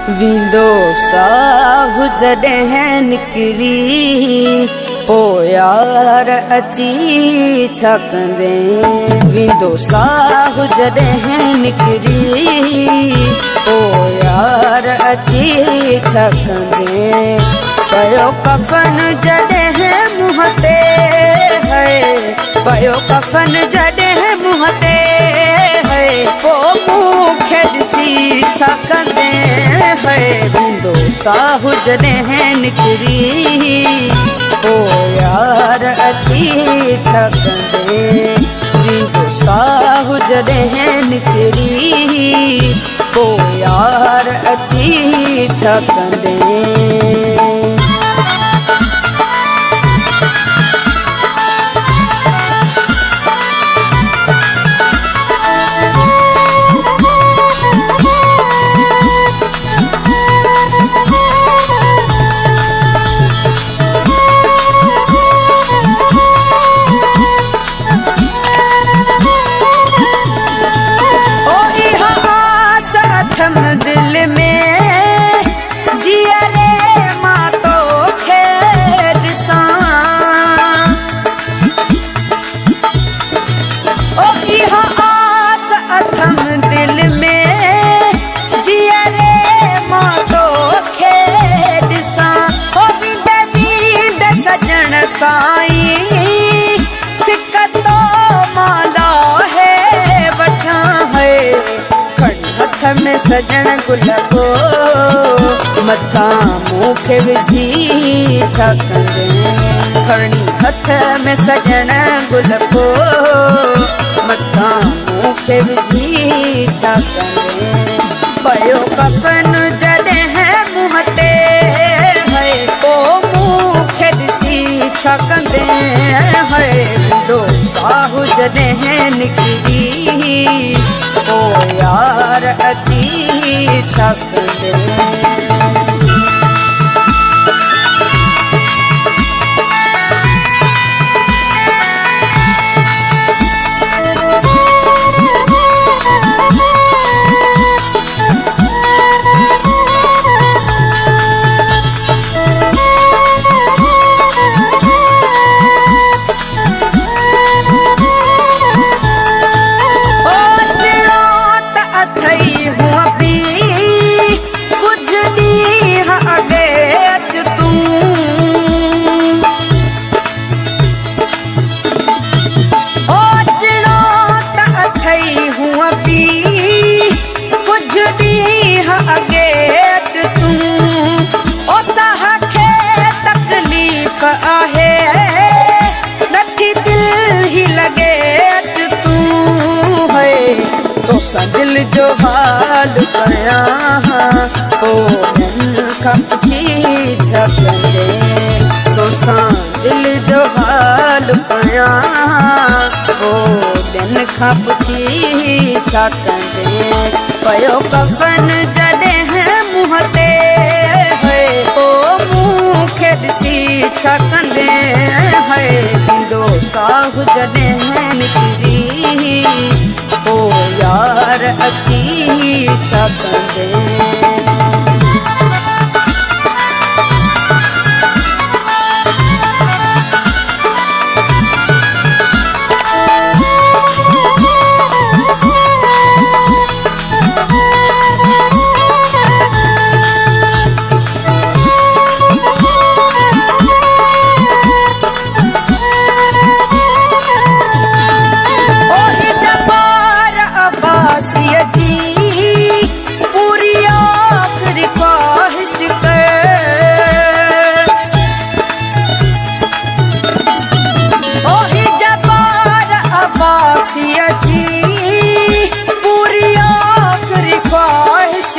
विंदो साहु जॾहिं निकिरी पोइ यार अची छा कंदे। विंदो साहु जॾहिं निकिरी पोइ यार अची छा कंदे। पयो कफन जॾहिं मुंह ते है, पयो कफन जॾहिं मुंह ते है, पोइ मूंखे ॾिसी छा कंदे है। विंदो साहु जॾहिं निकिरी पोइ यार अची छा कंदे। विंदो साहु जॾहिं निकिरी पोइ यार अची छा कंदे। दिल में जिया रे मां तोखे ॾिसां, ओ इहा आस अथम दिल में जिया रे मां तोखे ॾिसां। ओ बिंद बिंद सजण साईं सिक तो माला है वठां है। हथ में सजण गुल को मथा मूंखे विझी छा कंदे। खणी हथ में सजण गुल को मथा मूंखे विझी छा कंदे। पयो कफन जॾहिं मुंह ते है, पोइ मूंखे ॾिसी छा कंदे है। विंदो साहु जॾहिं निकिरी पोइ यार अची छा कंदे। आहे नथी दिल ही लगे तू है। तोसां दिल जो हाल कयां पोइ खां पुछी छा कंदे। तोसां दिल जो हाल कयां पोइ खां पुछी छा कंदे। पयो कफन जॾहिं मुंह ते है, पोइ मूंखे ॾिसी छा कंदे है। विंदो साहु जॾहिं निकिरी पोइ यार अची छा कंदे। पूरी आखिरी ख्वाहिश कर, ओ जबार अब्बासिया जी पूरी आखिरी ख्वाहिश